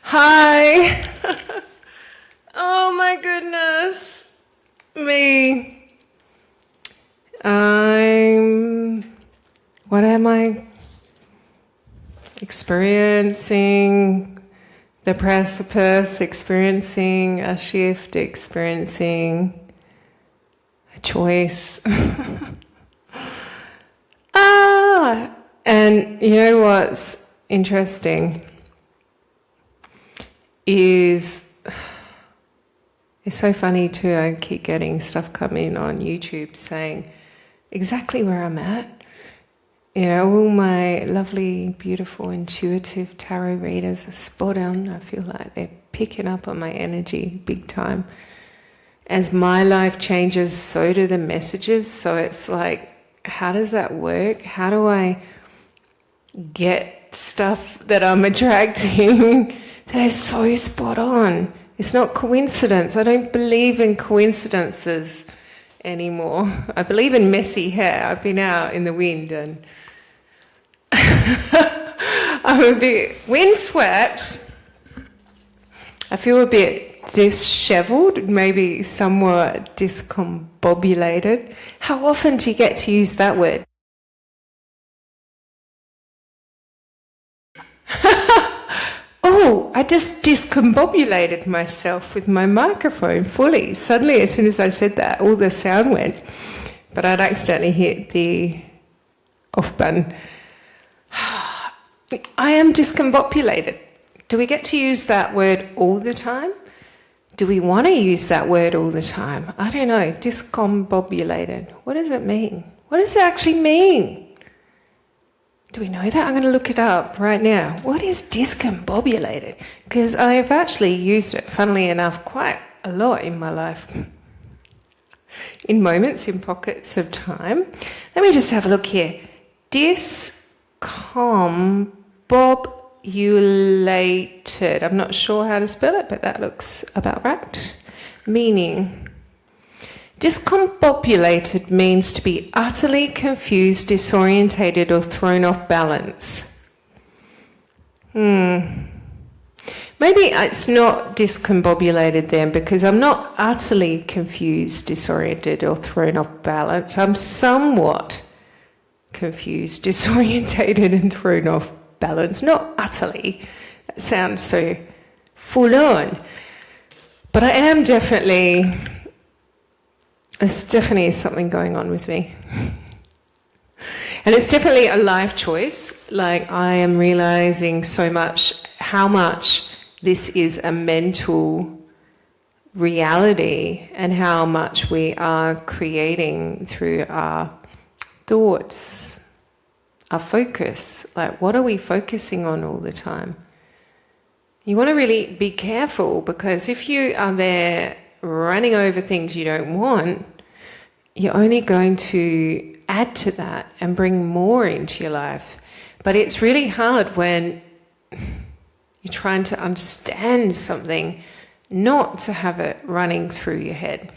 Hi! Oh my goodness! Me. What am I? Experiencing the precipice, experiencing a shift, experiencing a choice. And you know what's interesting is, it's so funny too, I keep getting stuff coming on YouTube saying exactly where I'm at. You know, all my lovely, beautiful, intuitive tarot readers are spot on. I feel like they're picking up on my energy big time. As my life changes, so do the messages. So it's like, how does that work? How do I get stuff that I'm attracting that is so spot on? It's not coincidence. I don't believe in coincidences anymore. I believe in messy hair. I've been out in the wind and I'm a bit windswept. I feel a bit disheveled, maybe somewhat discombobulated. How often do you get to use that word? Oh, I just discombobulated myself with my microphone fully. Suddenly, as soon as I said that, all the sound went. But I'd accidentally hit the off button. I am discombobulated. Do we get to use that word all the time? Do we want to use that word all the time? I don't know. Discombobulated. What does it mean? What does it actually mean? Do we know that? I'm going to look it up right now. What is discombobulated? Because I've actually used it, funnily enough, quite a lot in my life. In moments, in pockets of time. Let me just have a look here. Discombobulated. I'm not sure how to spell it, but that looks about right. Meaning. Discombobulated means to be utterly confused, disorientated, or thrown off balance. Maybe it's not discombobulated then, because I'm not utterly confused, disoriented, or thrown off balance. I'm somewhat confused, disorientated, and thrown off balance. Not utterly. That sounds so full on. But I am definitely... There's definitely something going on with me. And it's definitely a life choice. Like, I am realizing so much, how much this is a mental reality and how much we are creating through our thoughts, our focus. Like, what are we focusing on all the time? You want to really be careful, because if you are there running over things you don't want, you're only going to add to that and bring more into your life. But it's really hard when you're trying to understand something not to have it running through your head.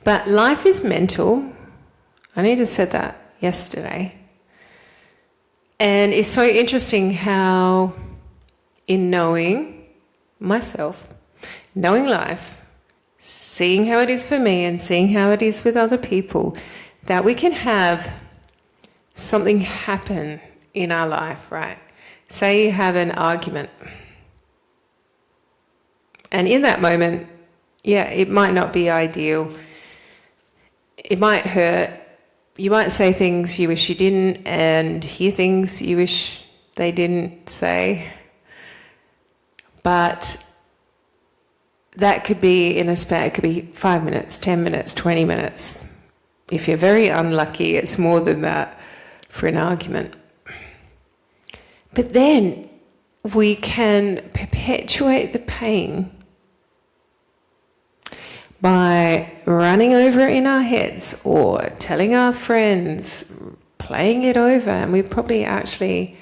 But life is mental. I need to said that yesterday. And it's so interesting how, in knowing myself, knowing life, seeing how it is for me and seeing how it is with other people, that we can have something happen in our life, right? Say you have an argument. And in that moment, yeah, it might not be ideal. It might hurt. You might say things you wish you didn't and hear things you wish they didn't say. But that could be in a span, it could be 5 minutes, 10 minutes, 20 minutes. If you're very unlucky, it's more than that for an argument. But then we can perpetuate the pain by running over it in our heads or telling our friends, playing it over, and we probably actually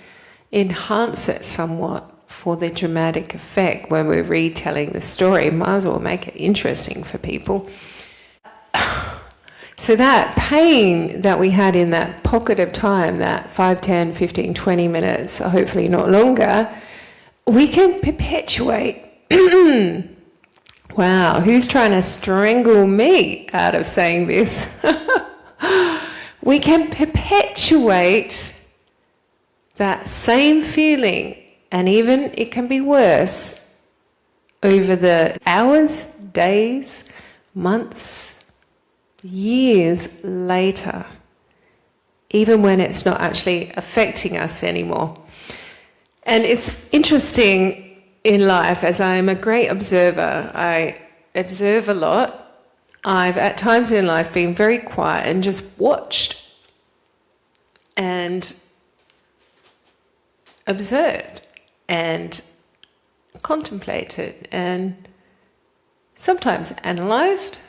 enhance it somewhat for the dramatic effect when we're retelling the story. Might as well make it interesting for people. So that pain that we had in that pocket of time, that 5, 10, 15, 20 minutes, hopefully not longer, we can perpetuate. Wow, who's trying to strangle me out of saying this? We can perpetuate that same feeling, and even it can be worse, over the hours, days, months, years later, even when it's not actually affecting us anymore. And it's interesting in life, as I am a great observer, I observe a lot. I've at times in life been very quiet and just watched and observed and contemplated and sometimes analysed,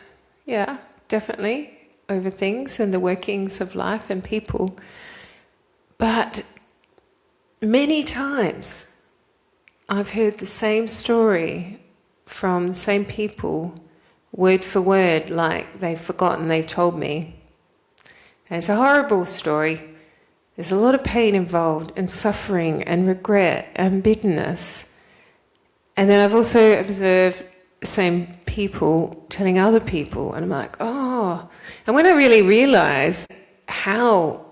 yeah, definitely, over things and the workings of life and people. But many times I've heard the same story from the same people, word for word, like they've forgotten they've told me. And it's a horrible story. There's a lot of pain involved, and suffering, and regret, and bitterness. And then I've also observed the same people telling other people, and I'm like, oh. And when I really realised how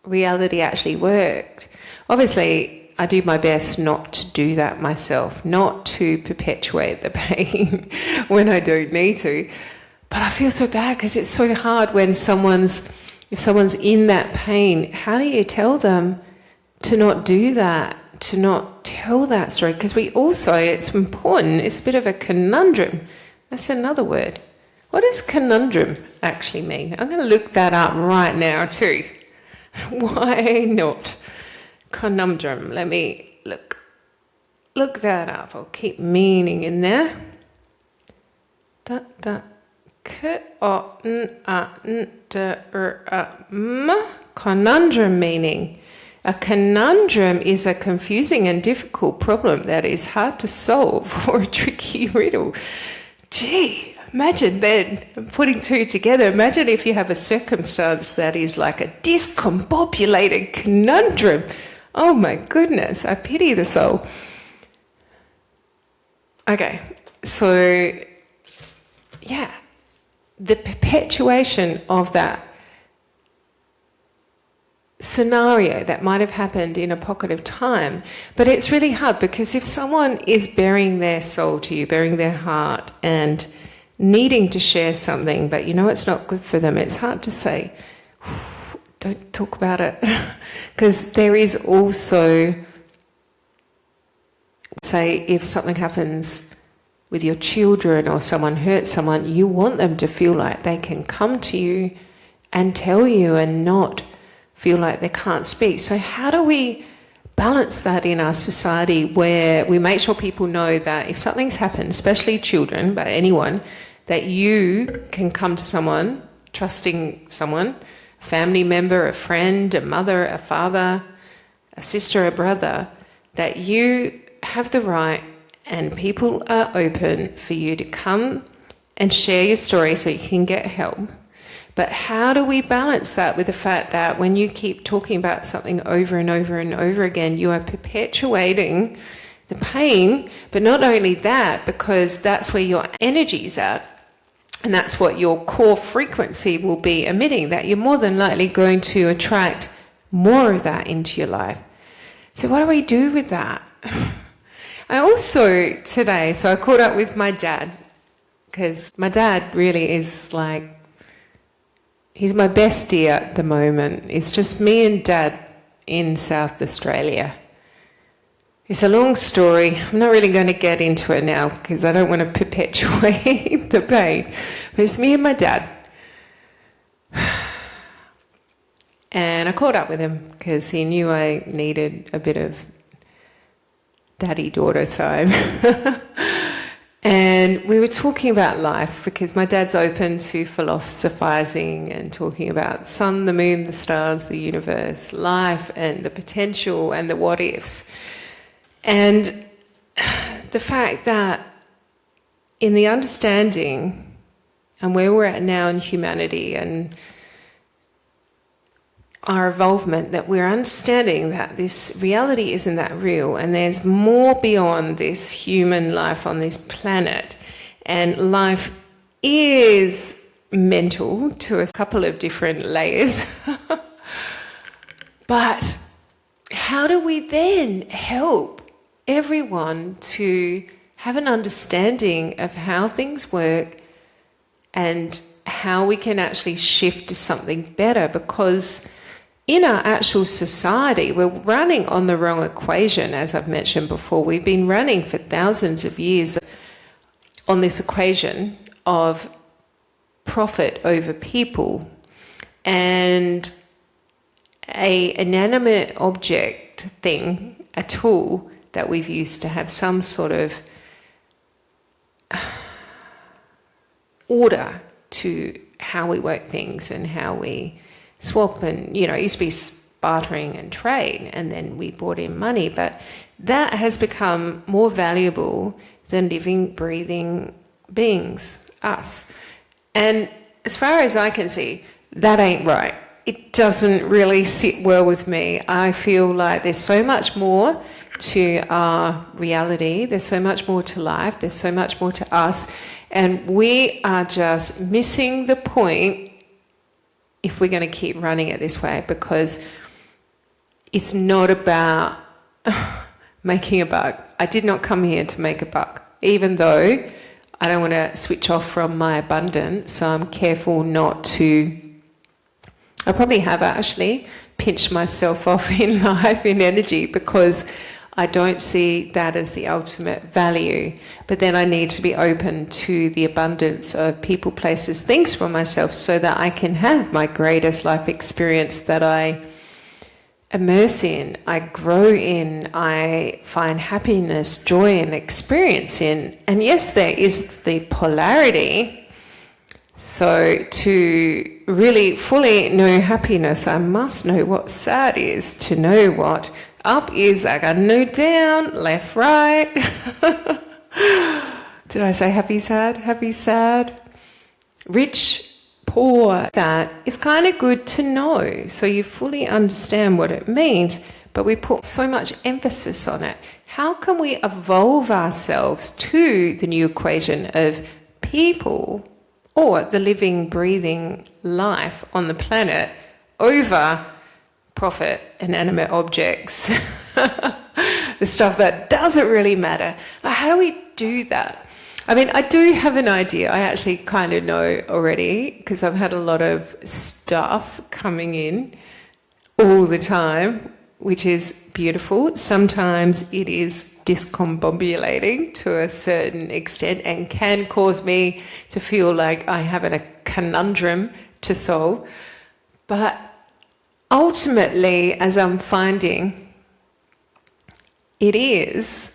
reality actually worked, obviously I do my best not to do that myself, not to perpetuate the pain when I don't need to. But I feel so bad because it's so hard when if someone's in that pain, how do you tell them to not do that, to not tell that story? Because it's important, it's a bit of a conundrum. That's another word. What does conundrum actually mean? I'm going to look that up right now too. Why not? Conundrum. Let me look that up. I'll keep meaning in there. Conundrum meaning. A conundrum is a confusing and difficult problem that is hard to solve, or a tricky riddle. Gee, imagine then, putting two together, imagine if you have a circumstance that is like a discombobulated conundrum. Oh my goodness, I pity the soul. Okay, so yeah, the perpetuation of that scenario that might have happened in a pocket of time, but it's really hard because if someone is bearing their soul to you, bearing their heart and needing to share something, but you know it's not good for them, it's hard to say, don't talk about it. Because there is also, say, if something happens with your children or someone hurts someone, you want them to feel like they can come to you and tell you and not feel like they can't speak. So how do we balance that in our society where we make sure people know that if something's happened, especially children, but anyone, that you can come to someone, trusting someone, a family member, a friend, a mother, a father, a sister, a brother, that you have the right and people are open for you to come and share your story so you can get help. But how do we balance that with the fact that when you keep talking about something over and over and over again, you are perpetuating the pain, but not only that, because that's where your energy's at, and that's what your core frequency will be emitting, that you're more than likely going to attract more of that into your life. So what do we do with that? I also today, so I caught up with my dad, because my dad really is like, he's my bestie at the moment. It's just me and Dad in South Australia. It's a long story. I'm not really going to get into it now because I don't want to perpetuate the pain. But it's me and my dad. And I caught up with him because he knew I needed a bit of daddy-daughter time. And we were talking about life because my dad's open to philosophizing and talking about sun, the moon, the stars, the universe, life and the potential and the what ifs. And the fact that in the understanding and where we're at now in humanity and our involvement, that we're understanding that this reality isn't that real, and there's more beyond this human life on this planet, and life is mental to a couple of different layers. But how do we then help everyone to have an understanding of how things work and how we can actually shift to something better? Because in our actual society, we're running on the wrong equation, as I've mentioned before. We've been running for thousands of years on this equation of profit over people, and a inanimate object thing, a tool that we've used to have some sort of order to how we work things and how we swap, and it used to be bartering and trade, and then we brought in money, but that has become more valuable than living, breathing beings, us. And as far as I can see, that ain't right. It doesn't really sit well with me. I feel like there's so much more to our reality, there's so much more to life, there's so much more to us, and we are just missing the point if we're going to keep running it this way, because it's not about making a buck. I did not come here to make a buck, even though I don't want to switch off from my abundance, so I'm careful not to. I probably have actually pinched myself off in life, in energy, because I don't see that as the ultimate value. But then I need to be open to the abundance of people, places, things for myself, so that I can have my greatest life experience that I immerse in, I grow in, I find happiness, joy, and experience in. And yes, there is the polarity. So to really fully know happiness, I must know what sad is. To know what up is, I gotta know down, left, right. Did I say happy, sad? Happy, sad. Rich, poor. That is kind of good to know, so you fully understand what it means, but we put so much emphasis on it. How can we evolve ourselves to the new equation of people, or the living, breathing life on the planet, over profit, inanimate objects, the stuff that doesn't really matter? How do we do that? I mean, I do have an idea. I actually kind of know already, because I've had a lot of stuff coming in all the time, which is beautiful. Sometimes it is discombobulating to a certain extent and can cause me to feel like I have a conundrum to solve. But ultimately, as I'm finding, it is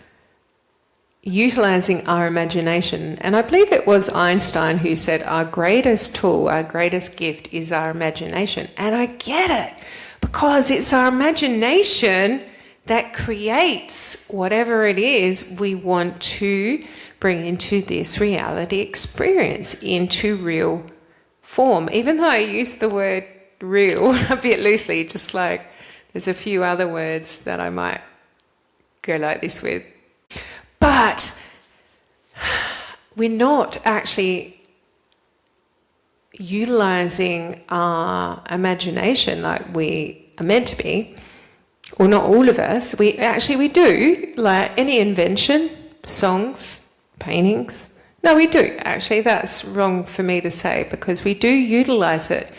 utilizing our imagination. And I believe it was Einstein who said our greatest tool, our greatest gift is our imagination. And I get it, because it's our imagination that creates whatever it is we want to bring into this reality experience, into real form. Even though I use the word real a bit loosely, just like there's a few other words that I might go like this with. But we're not actually utilizing our imagination like we are meant to be, or not all of us. We do, like any invention, songs, paintings. No, we do. Actually, that's wrong for me to say, because we do utilize it.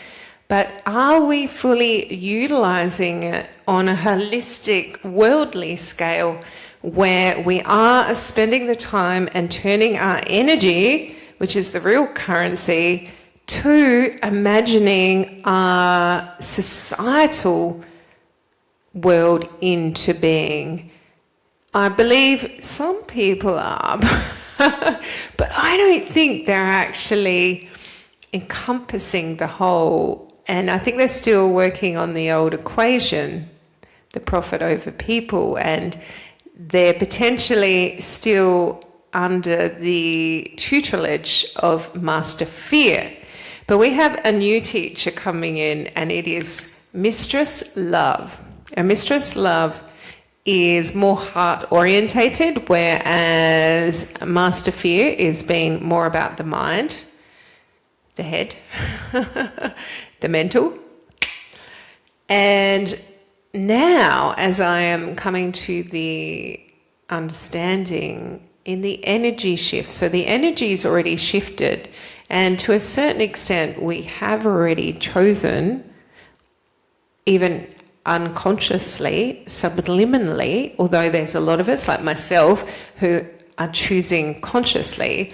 But are we fully utilizing it on a holistic, worldly scale, where we are spending the time and turning our energy, which is the real currency, to imagining our societal world into being? I believe some people are, but I don't think they're actually encompassing the whole. And I think they're still working on the old equation, the profit over people, and they're potentially still under the tutelage of Master Fear. But we have a new teacher coming in, and it is Mistress Love. And Mistress Love is more heart-orientated, whereas Master Fear is being more about the mind, the head, the mental. And now, as I am coming to the understanding in the energy shift, so the energy is already shifted, and to a certain extent we have already chosen, even unconsciously, subliminally, although there's a lot of us like myself who are choosing consciously,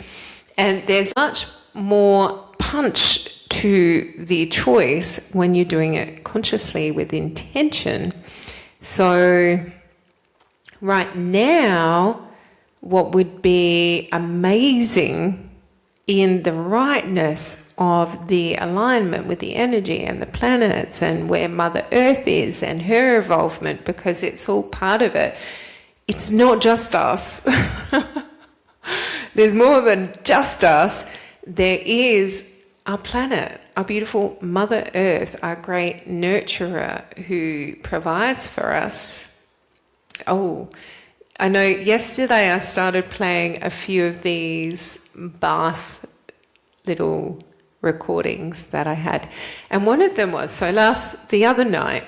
and there's much more punch to the choice when you're doing it consciously with intention. So right now, what would be amazing in the rightness of the alignment with the energy and the planets and where Mother Earth is and her involvement, because it's all part of it. It's not just us. There's more than just us. There is our planet, our beautiful Mother Earth, our great nurturer who provides for us. Oh, I know yesterday I started playing a few of these bath little recordings that I had. And one of them was, so last night,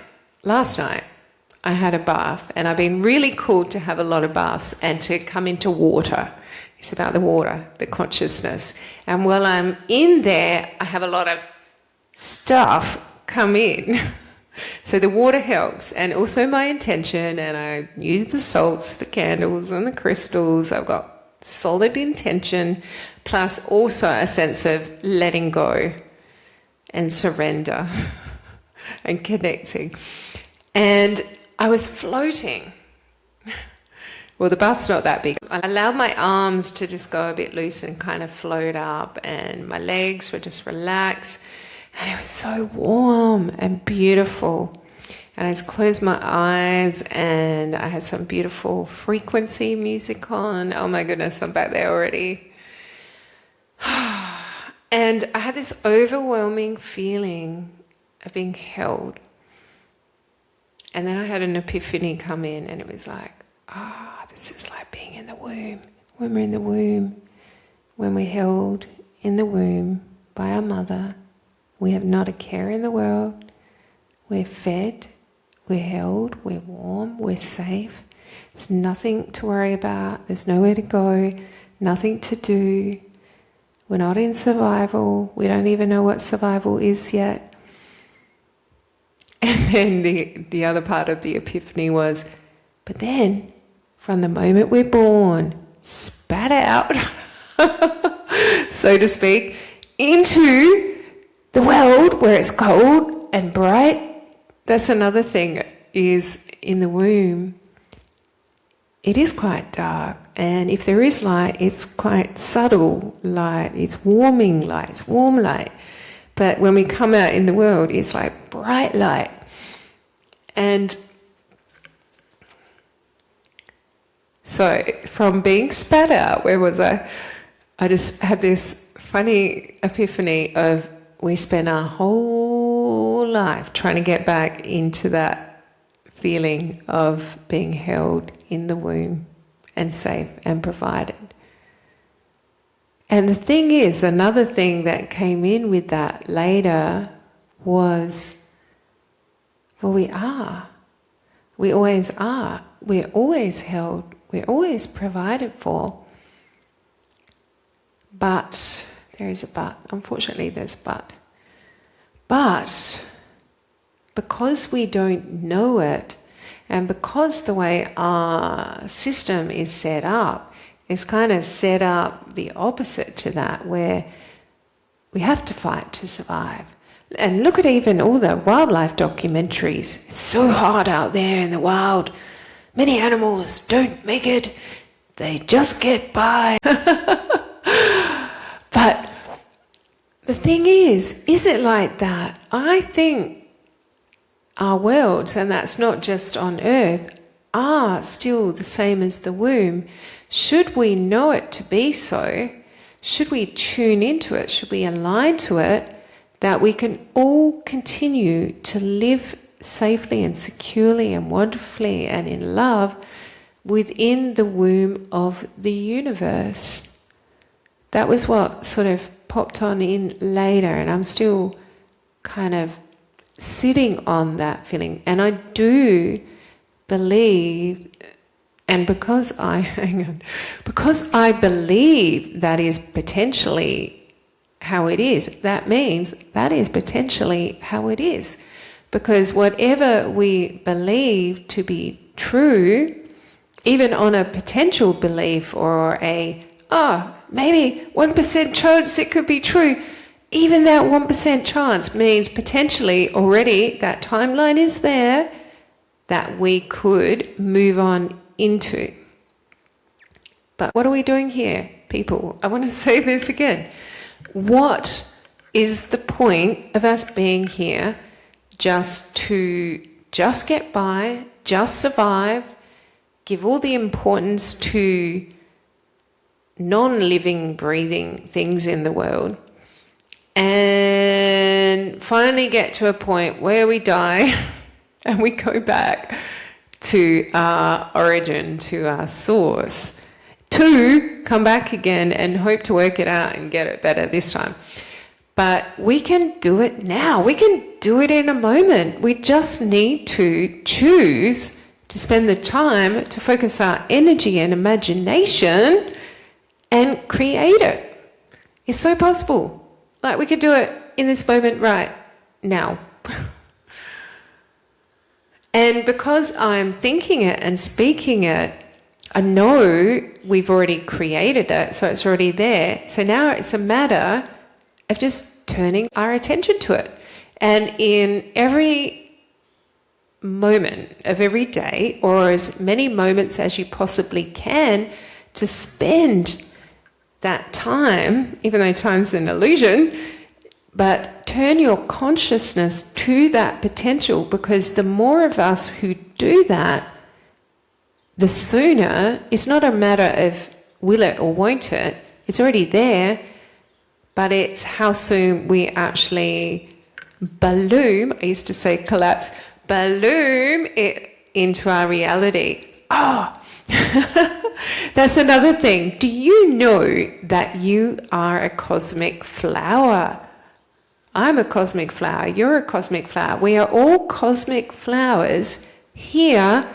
I had a bath, and I've been really called to have a lot of baths and to come into water. It's about the water, the consciousness. And while I'm in there, I have a lot of stuff come in. So the water helps, and also my intention, and I use the salts, the candles and the crystals. I've got solid intention, plus also a sense of letting go and surrender and connecting. And I was floating. Well, the bath's not that big. I allowed my arms to just go a bit loose and kind of float up, and my legs were just relaxed. And it was so warm and beautiful. And I just closed my eyes, and I had some beautiful frequency music on. Oh my goodness, I'm back there already. And I had this overwhelming feeling of being held. And then I had an epiphany come in, and it was like, this is like being in the womb. When we're in the womb, when we're held in the womb by our mother, we have not a care in the world. We're fed, we're held, we're warm, we're safe. There's nothing to worry about. There's nowhere to go, nothing to do. We're not in survival. We don't even know what survival is yet. And then the other part of the epiphany was, but then, from the moment we're born, spat out, so to speak, into the world where it's cold and bright. That's another thing, is in the womb, it is quite dark. And if there is light, it's quite subtle light. It's warming light, it's warm light. But when we come out in the world, it's like bright light. And so from being spat out, where was I? I just had this funny epiphany of, we spend our whole life trying to get back into that feeling of being held in the womb and safe and provided. And the thing is, another thing that came in with that later was, well, we are. We always are. We're always held. We're always provided for. But there is a but. Unfortunately, there's a but. But because we don't know it, and because the way our system is set up, it's kind of set up the opposite to that, where we have to fight to survive. And look at even all the wildlife documentaries. It's so hard out there in the wild. Many animals don't make it. They just get by. But the thing is it like that? I think our worlds, and that's not just on Earth, are still the same as the womb. should we know it to be so, should we tune into it, should we align to it, that we can all continue to live safely and securely and wonderfully and in love within the womb of the universe. That was what sort of popped on in later, and I'm still kind of sitting on that feeling. And I do believe, and because I believe that is potentially how it is, that means that is potentially how it is. Because whatever we believe to be true, even on a potential belief or maybe 1% chance it could be true, even that 1% chance means potentially already that timeline is there that we could move on into. But what are we doing here, people? I want to say this again. What is the point of us being here just get by, just survive, give all the importance to non-living, breathing things in the world, and finally get to a point where we die and we go back to our origin, to our source, to come back again and hope to work it out and get it better this time. But we can do it now. We can do it in a moment. We just need to choose to spend the time to focus our energy and imagination and create it. It's so possible. Like, we could do it in this moment right now. And because I'm thinking it and speaking it, I know we've already created it, so it's already there. So now it's a matter of just turning our attention to it. And in every moment of every day, or as many moments as you possibly can, to spend that time, even though time's an illusion, but turn your consciousness to that potential, because the more of us who do that, the sooner, it's not a matter of will it or won't it, it's already there, but it's how soon we actually balloon, I used to say collapse, balloon it into our reality. That's another thing. Do you know that you are a cosmic flower? I'm a cosmic flower. You're a cosmic flower. We are all cosmic flowers here,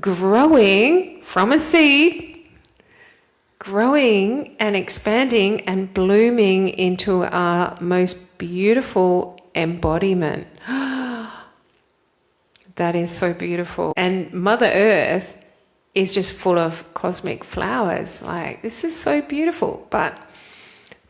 growing from a seed, growing and expanding and blooming into our most beautiful embodiment. That is so beautiful. And Mother Earth is just full of cosmic flowers. Like, this is so beautiful. But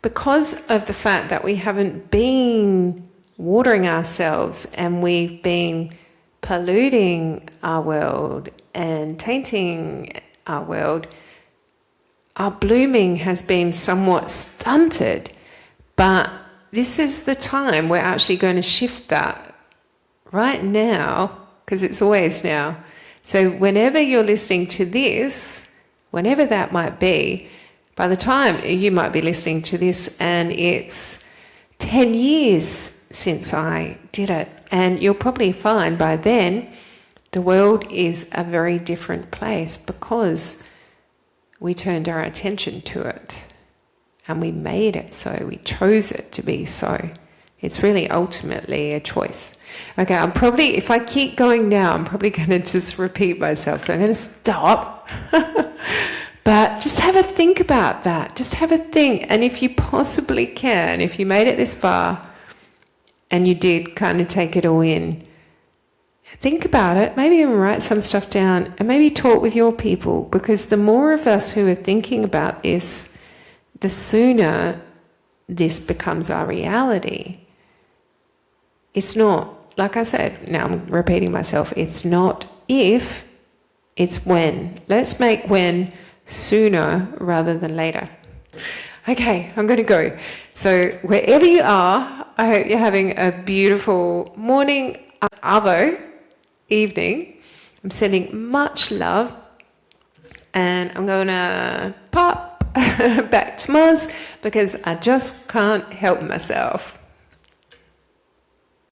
because of the fact that we haven't been watering ourselves and we've been polluting our world and tainting our world, our blooming has been somewhat stunted. But this is the time we're actually going to shift that right now, because it's always now. So whenever you're listening to this, whenever that might be, by the time you might be listening to this and it's 10 years since I did it, and you'll probably find by then the world is a very different place, because we turned our attention to it and we made it so, we chose it to be so. It's really ultimately a choice. Okay, if I keep going now, I'm probably going to just repeat myself, so I'm going to stop. But just have a think about that. Just have a think. And if you possibly can, if you made it this far and you did kind of take it all in, think about it, maybe even write some stuff down, and maybe talk with your people, because the more of us who are thinking about this, the sooner this becomes our reality. It's not, like I said, now I'm repeating myself, it's not if, it's when. Let's make when sooner rather than later. Okay, I'm going to go. So wherever you are, I hope you're having a beautiful morning, arvo, evening. I'm sending much love, and I'm gonna pop back to Moz because I just can't help myself.